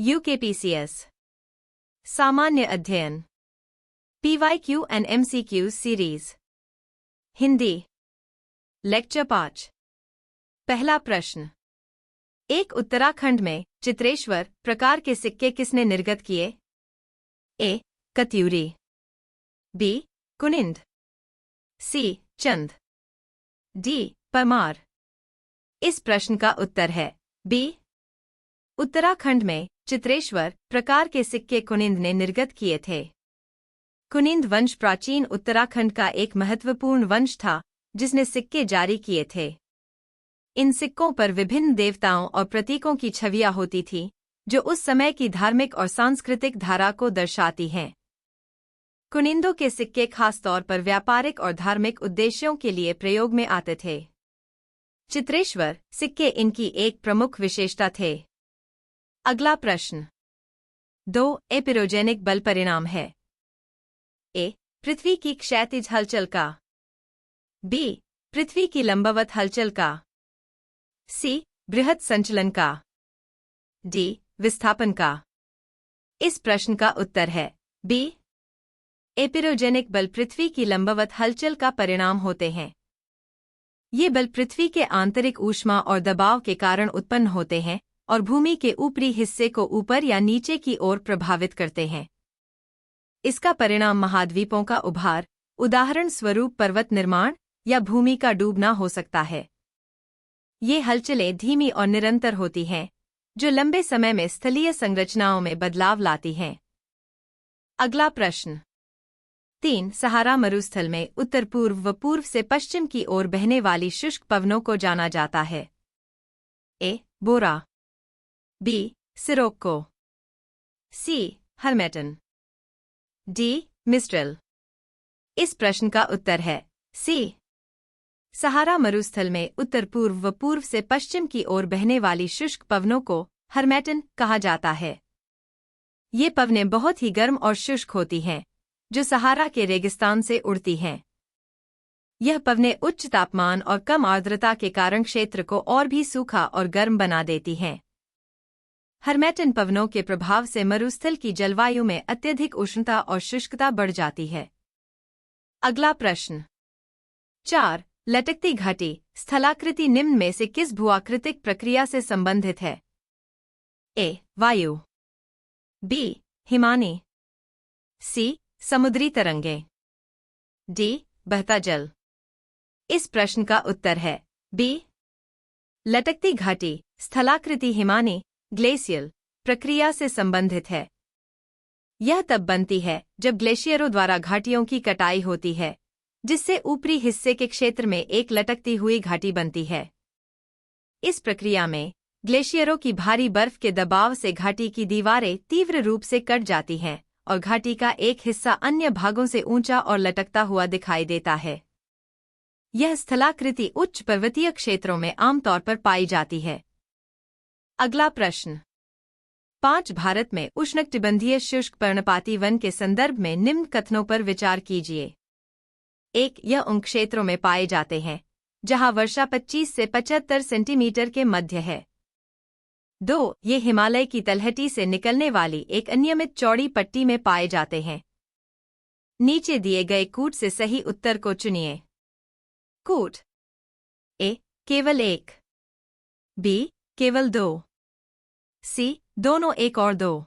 UKPCS सामान्य अध्ययन PYQ and MCQ series Hindi lecture 5 पहला प्रश्न। एक उत्तराखंड में चित्रेश्वर प्रकार के सिक्के किसने निर्गत किए? ए. कत्यूरी, बी. कुनिंद, सी. चंद, डी. परमार। इस प्रश्न का उत्तर है बी. उत्तराखंड में चित्रेश्वर प्रकार के सिक्के कुनिंद ने निर्गत किए थे। कुनिंद वंश प्राचीन उत्तराखंड का एक महत्वपूर्ण वंश था जिसने सिक्के जारी किए थे। इन सिक्कों पर विभिन्न देवताओं और प्रतीकों की छवियां होती थीं, जो उस समय की धार्मिक और सांस्कृतिक धारा को दर्शाती हैं। कुनिंदों के सिक्के खासतौर पर व्यापारिक और धार्मिक उद्देश्यों के लिए प्रयोग में आते थे। चित्रेश्वर सिक्के इनकी एक प्रमुख विशेषता थे। अगला प्रश्न। 2 एपिरोजेनिक बल परिणाम है। ए. पृथ्वी की क्षैतिज हलचल का, बी. पृथ्वी की लंबवत हलचल का, सी. बृहद संचलन का, डी. विस्थापन का। इस प्रश्न का उत्तर है बी. एपिरोजेनिक बल पृथ्वी की लंबवत हलचल का परिणाम होते हैं। ये बल पृथ्वी के आंतरिक ऊष्मा और दबाव के कारण उत्पन्न होते हैं और भूमि के ऊपरी हिस्से को ऊपर या नीचे की ओर प्रभावित करते हैं। इसका परिणाम महाद्वीपों का उभार, उदाहरण स्वरूप पर्वत निर्माण या भूमि का डूबना हो सकता है। ये हलचलें धीमी और निरंतर होती हैं, जो लंबे समय में स्थलीय संरचनाओं में बदलाव लाती हैं। अगला प्रश्न। 3 सहारा मरुस्थल में उत्तर पूर्व व पूर्व से पश्चिम की ओर बहने वाली शुष्क पवनों को जाना जाता है। ए. बोरा, बी. सिरोक्को, सी. हर्मेटन, डी. मिस्ट्रल। इस प्रश्न का उत्तर है सी. सहारा मरुस्थल में उत्तर पूर्व व पूर्व से पश्चिम की ओर बहने वाली शुष्क पवनों को हर्मेटन कहा जाता है। ये पवनें बहुत ही गर्म और शुष्क होती हैं, जो सहारा के रेगिस्तान से उड़ती हैं। यह पवनें उच्च तापमान और कम आर्द्रता के कारण क्षेत्र को और भी सूखा और गर्म बना देती हैं। हर्मेटन पवनों के प्रभाव से मरुस्थल की जलवायु में अत्यधिक उष्णता और शुष्कता बढ़ जाती है। अगला प्रश्न। 4 लटकती घाटी स्थलाकृति निम्न में से किस भूआकृतिक प्रक्रिया से संबंधित है? ए. वायु, बी. हिमानी, सी. समुद्री तरंगें, डी. बहता जल। इस प्रश्न का उत्तर है बी. लटकती घाटी स्थलाकृति हिमानी ग्लेशियल प्रक्रिया से संबंधित है। यह तब बनती है जब ग्लेशियरों द्वारा घाटियों की कटाई होती है, जिससे ऊपरी हिस्से के क्षेत्र में एक लटकती हुई घाटी बनती है। इस प्रक्रिया में ग्लेशियरों की भारी बर्फ के दबाव से घाटी की दीवारें तीव्र रूप से कट जाती हैं और घाटी का एक हिस्सा अन्य भागों से ऊंचा और लटकता हुआ दिखाई देता है। यह स्थलाकृति उच्च पर्वतीय क्षेत्रों में आमतौर पर पाई जाती है। अगला प्रश्न। 5 भारत में उष्णकटिबंधीय शुष्क पर्णपाती वन के संदर्भ में निम्न कथनों पर विचार कीजिए। 1 यह उन क्षेत्रों में पाए जाते हैं जहां वर्षा 25 से 75 सेंटीमीटर के मध्य है। 2 ये हिमालय की तलहटी से निकलने वाली एक अनियमित चौड़ी पट्टी में पाए जाते हैं। नीचे दिए गए कूट से सही उत्तर को चुनिए। कूट। ए. केवल 1, बी. केवल 2, सी. दोनों 1 और 2,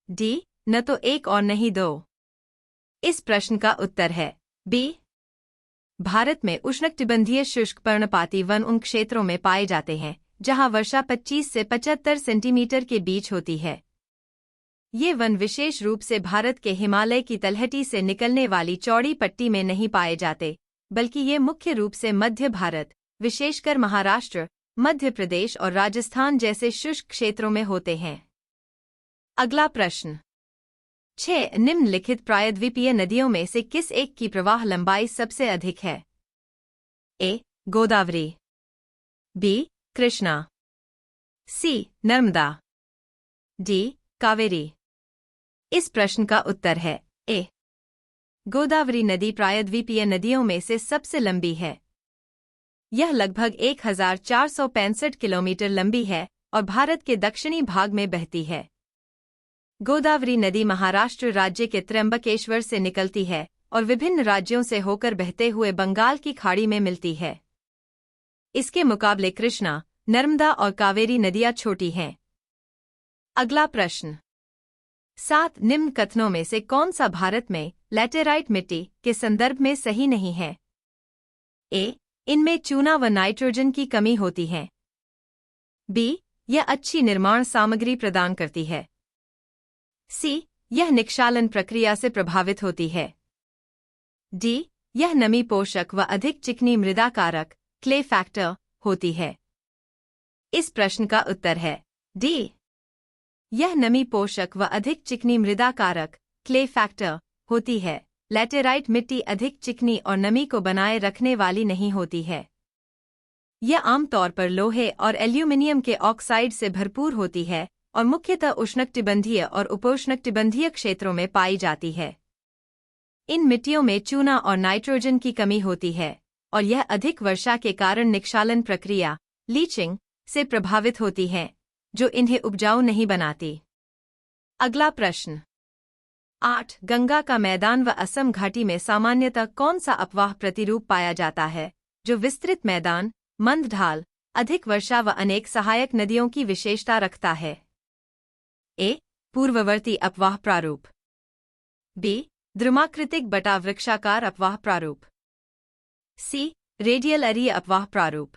डी. न तो 1 और नहीं 2। इस प्रश्न का उत्तर है बी. भारत में उष्णकटिबंधीय शुष्क पर्णपाती वन उन क्षेत्रों में पाए जाते हैं जहां वर्षा 25 से 75 सेंटीमीटर के बीच होती है। ये वन विशेष रूप से भारत के हिमालय की तलहटी से निकलने वाली चौड़ी पट्टी में नहीं पाए जाते, बल्कि ये मुख्य रूप से मध्य भारत, विशेषकर महाराष्ट्र, मध्य प्रदेश और राजस्थान जैसे शुष्क क्षेत्रों में होते हैं। अगला प्रश्न। 6 निम्नलिखित प्रायद्वीपीय नदियों में से किस एक की प्रवाह लंबाई सबसे अधिक है? ए. गोदावरी, बी. कृष्णा, सी. नर्मदा, डी. कावेरी। इस प्रश्न का उत्तर है ए. गोदावरी नदी प्रायद्वीपीय नदियों में से सबसे लंबी है। यह लगभग 1465 किलोमीटर लंबी है और भारत के दक्षिणी भाग में बहती है। गोदावरी नदी महाराष्ट्र राज्य के त्र्यंबकेश्वर से निकलती है और विभिन्न राज्यों से होकर बहते हुए बंगाल की खाड़ी में मिलती है। इसके मुकाबले कृष्णा, नर्मदा और कावेरी नदियां छोटी हैं। अगला प्रश्न, 7 निम्न कथनों में से कौन सा भारत में लैटेराइट मिट्टी के संदर्भ में सही नहीं है? ए, इनमें चूना व नाइट्रोजन की कमी होती है। बी, यह अच्छी निर्माण सामग्री प्रदान करती है। सी, यह निक्षालन प्रक्रिया से प्रभावित होती है। डी, यह नमी पोषक व अधिक चिकनी मृदा कारक क्ले फैक्टर होती है। इस प्रश्न का उत्तर है डी, यह नमी पोषक व अधिक चिकनी मृदा कारक क्ले फैक्टर होती है। लैटेराइट मिट्टी अधिक चिकनी और नमी को बनाए रखने वाली नहीं होती है। यह आमतौर पर लोहे और एल्यूमिनियम के ऑक्साइड से भरपूर होती है और मुख्यतः उष्णकटिबंधीय और उपोष्णकटिबंधीय क्षेत्रों में पाई जाती है। इन मिट्टियों में चूना और नाइट्रोजन की कमी होती है और यह अधिक वर्षा के कारण निक्षालन प्रक्रिया लीचिंग से प्रभावित होती है, जो इन्हें उपजाऊ नहीं बनाती। अगला प्रश्न, 8 गंगा का मैदान व असम घाटी में सामान्यतः कौन सा अपवाह प्रतिरूप पाया जाता है, जो विस्तृत मैदान, मंद ढाल, अधिक वर्षा व अनेक सहायक नदियों की विशेषता रखता है? ए, पूर्ववर्ती अपवाह प्रारूप। बी, द्रुमाकृतिक बटा वृक्षाकार अपवाह प्रारूप। सी, रेडियल अरीय अपवाह प्रारूप।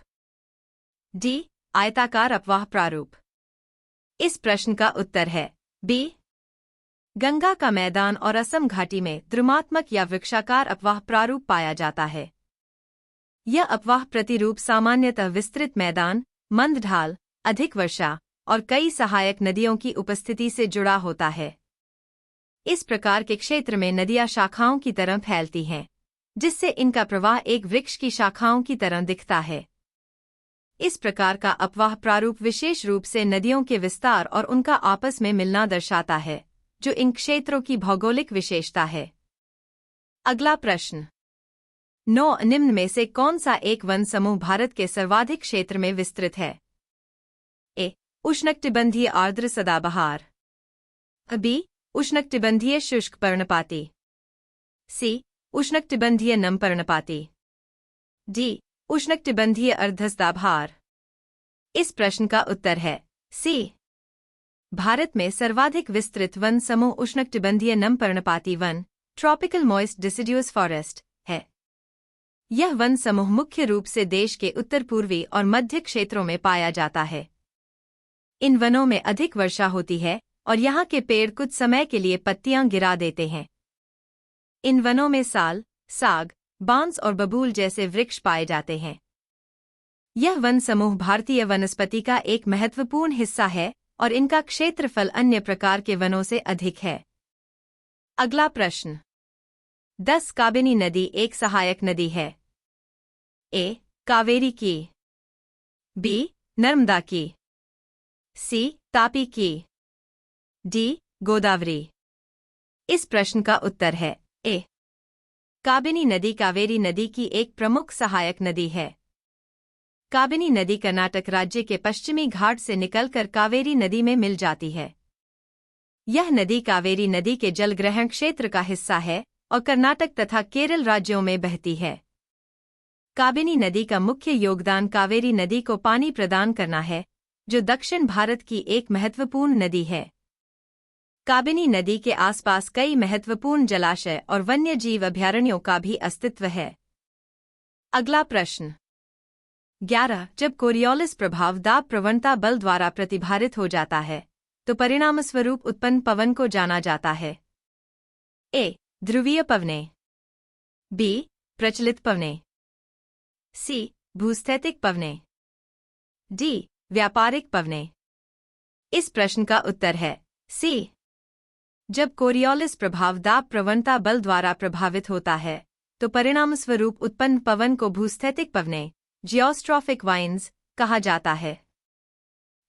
डी, आयताकार अपवाह प्रारूप। इस प्रश्न का उत्तर है बी, गंगा का मैदान और असम घाटी में द्रुमात्मक या वृक्षाकार अपवाह प्रारूप पाया जाता है। यह अपवाह प्रतिरूप सामान्यतः विस्तृत मैदान, मंद ढाल, अधिक वर्षा और कई सहायक नदियों की उपस्थिति से जुड़ा होता है। इस प्रकार के क्षेत्र में नदियां शाखाओं की तरह फैलती हैं, जिससे इनका प्रवाह एक वृक्ष की शाखाओं की तरह दिखता है। इस प्रकार का अपवाह प्रारूप विशेष रूप से नदियों के विस्तार और उनका आपस में मिलना दर्शाता है, जो इन क्षेत्रों की भौगोलिक विशेषता है। अगला प्रश्न, 9 निम्न में से कौन सा एक वन समूह भारत के सर्वाधिक क्षेत्र में विस्तृत है? ए, उष्णकटिबंधीय आर्द्र सदाबहार। बी, उष्णकटिबंधीय शुष्क पर्णपाती। सी, उष्णकटिबंधीय नम पर्णपाती। डी, उष्णकटिबंधीय अर्धसदाबहार। इस प्रश्न का उत्तर है सी, भारत में सर्वाधिक विस्तृत वन समूह उष्णकटिबंधीय नम पर्णपाती वन ट्रॉपिकल मॉइस्ट डिसिड्यूस फॉरेस्ट है। यह वन समूह मुख्य रूप से देश के उत्तर पूर्वी और मध्य क्षेत्रों में पाया जाता है। इन वनों में अधिक वर्षा होती है और यहाँ के पेड़ कुछ समय के लिए पत्तियां गिरा देते हैं। इन वनों में साल, साग, बांस और बबूल जैसे वृक्ष पाए जाते हैं। यह वन समूह भारतीय वनस्पति का एक महत्वपूर्ण हिस्सा है और इनका क्षेत्रफल अन्य प्रकार के वनों से अधिक है। अगला प्रश्न, 10 काबिनी नदी एक सहायक नदी है? ए, कावेरी की। बी, नर्मदा की। सी, तापी की। डी, गोदावरी। इस प्रश्न का उत्तर है ए, काबिनी नदी कावेरी नदी की एक प्रमुख सहायक नदी है। काबिनी नदी कर्नाटक राज्य के पश्चिमी घाट से निकलकर कावेरी नदी में मिल जाती है। यह नदी कावेरी नदी के जलग्रहण क्षेत्र का हिस्सा है और कर्नाटक तथा केरल राज्यों में बहती है। काबिनी नदी का मुख्य योगदान कावेरी नदी को पानी प्रदान करना है, जो दक्षिण भारत की एक महत्वपूर्ण नदी है। काबिनी नदी के आसपास कई महत्वपूर्ण जलाशय और वन्यजीव अभयारण्यों का भी अस्तित्व है। अगला प्रश्न, 11 जब कोरियोलिस प्रभाव दाब प्रवणता बल द्वारा प्रतिभारित हो जाता है, तो परिणामस्वरूप उत्पन्न पवन को जाना जाता है? ए, ध्रुवीय पवनें। बी, प्रचलित पवनें। सी, भूस्थैतिक पवनें। डी, व्यापारिक पवनें। इस प्रश्न का उत्तर है सी, जब कोरियोलिस प्रभाव दाब प्रवणता बल द्वारा प्रभावित होता है, तो परिणामस्वरूप उत्पन्न पवन को भूस्थैतिक पवनें जियोस्ट्रॉफिक वाइंड्स कहा जाता है।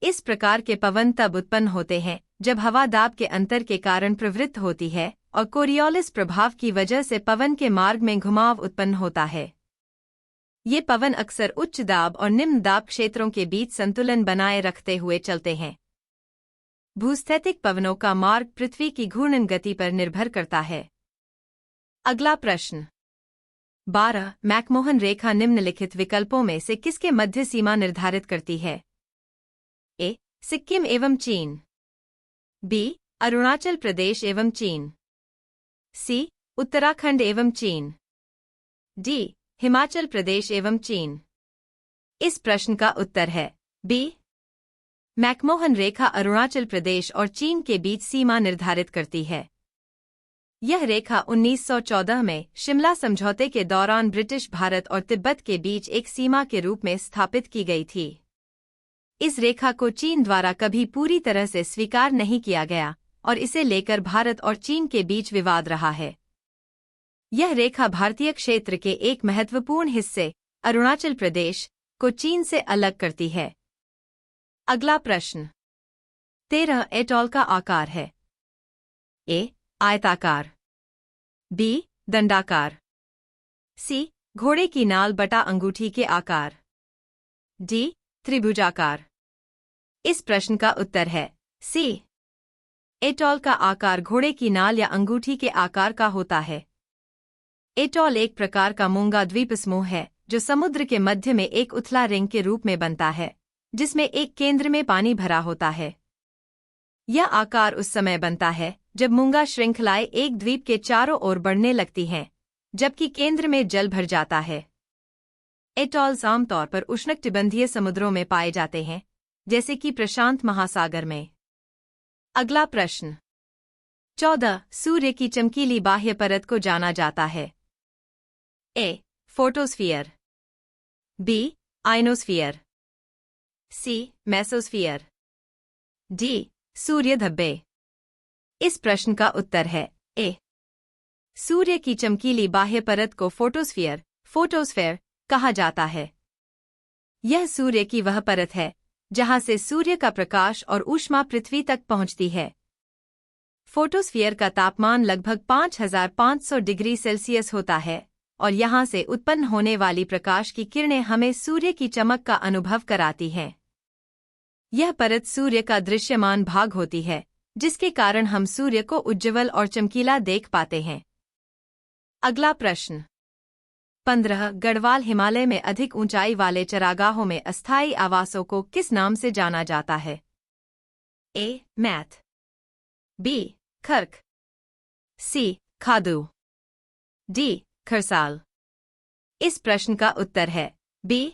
इस प्रकार के पवन तब उत्पन्न होते हैं जब हवा दाब के अंतर के कारण प्रवृत्त होती है और कोरियोलिस प्रभाव की वजह से पवन के मार्ग में घुमाव उत्पन्न होता है। ये पवन अक्सर उच्च दाब और निम्न दाब क्षेत्रों के बीच संतुलन बनाए रखते हुए चलते हैं। भूस्थैतिक पवनों का मार्ग पृथ्वी की घूर्णन गति पर निर्भर करता है। अगला प्रश्न 12। मैकमोहन रेखा निम्नलिखित विकल्पों में से किसके मध्य सीमा निर्धारित करती है? ए. सिक्किम एवं चीन। बी. अरुणाचल प्रदेश एवं चीन। सी. उत्तराखंड एवं चीन। डी. हिमाचल प्रदेश एवं चीन। इस प्रश्न का उत्तर है बी. मैकमोहन रेखा अरुणाचल प्रदेश और चीन के बीच सीमा निर्धारित करती है। यह रेखा 1914 में शिमला समझौते के दौरान ब्रिटिश भारत और तिब्बत के बीच एक सीमा के रूप में स्थापित की गई थी। इस रेखा को चीन द्वारा कभी पूरी तरह से स्वीकार नहीं किया गया और इसे लेकर भारत और चीन के बीच विवाद रहा है। यह रेखा भारतीय क्षेत्र के एक महत्वपूर्ण हिस्से अरुणाचल प्रदेश को चीन से अलग करती है। अगला प्रश्न 13। एटॉल का आकार है? ए. आयताकार। बी. दंडाकार। सी. घोड़े की नाल बटा अंगूठी के आकार। डी. त्रिभुजाकार। इस प्रश्न का उत्तर है सी. एटॉल का आकार घोड़े की नाल या अंगूठी के आकार का होता है। एटॉल एक प्रकार का मूंगा द्वीप समूह है जो समुद्र के मध्य में एक उथला रिंग के रूप में बनता है, जिसमें एक केंद्र में पानी भरा होता है। यह आकार उस समय बनता है जब मूंगा श्रृंखलाएं एक द्वीप के चारों ओर बढ़ने लगती हैं, जबकि केंद्र में जल भर जाता है। एटॉल्स आमतौर पर उष्णकटिबंधीय समुद्रों में पाए जाते हैं, जैसे कि प्रशांत महासागर में। अगला प्रश्न 14। सूर्य की चमकीली बाह्य परत को जाना जाता है? ए. फोटोस्फीयर। बी. आयनोस्फीयर। सी. मेसोस्फीयर। डी. सूर्य धब्बे। इस प्रश्न का उत्तर है ए. सूर्य की चमकीली बाह्य परत को फोटोस्फीयर कहा जाता है। यह सूर्य की वह परत है जहां से सूर्य का प्रकाश और ऊष्मा पृथ्वी तक पहुंचती है। फोटोस्फीयर का तापमान लगभग 5500 डिग्री सेल्सियस होता है और यहां से उत्पन्न होने वाली प्रकाश की किरणें हमें सूर्य की चमक का अनुभव कराती हैं। यह परत सूर्य का दृश्यमान भाग होती है, जिसके कारण हम सूर्य को उज्ज्वल और चमकीला देख पाते हैं। अगला प्रश्न 15। गढ़वाल हिमालय में अधिक ऊंचाई वाले चरागाहों में अस्थायी आवासों को किस नाम से जाना जाता है? ए. मैथ। बी. खर्क। सी. खादू। डी. खरसाल। इस प्रश्न का उत्तर है बी.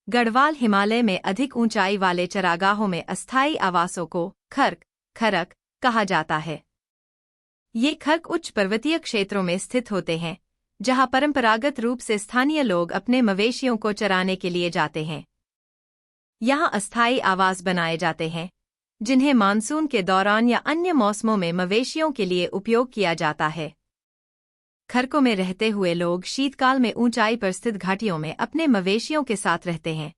गढ़वाल हिमालय में अधिक ऊंचाई वाले चरागाहों में अस्थायी आवासों को खरक कहा जाता है। ये खर्क उच्च पर्वतीय क्षेत्रों में स्थित होते हैं, जहां परंपरागत रूप से स्थानीय लोग अपने मवेशियों को चराने के लिए जाते हैं। यहां अस्थायी आवास बनाए जाते हैं, जिन्हें मानसून के दौरान या अन्य मौसमों में मवेशियों के लिए उपयोग किया जाता है। खर्कों में रहते हुए लोग शीतकाल में ऊंचाई पर स्थित घाटियों में अपने मवेशियों के साथ रहते हैं।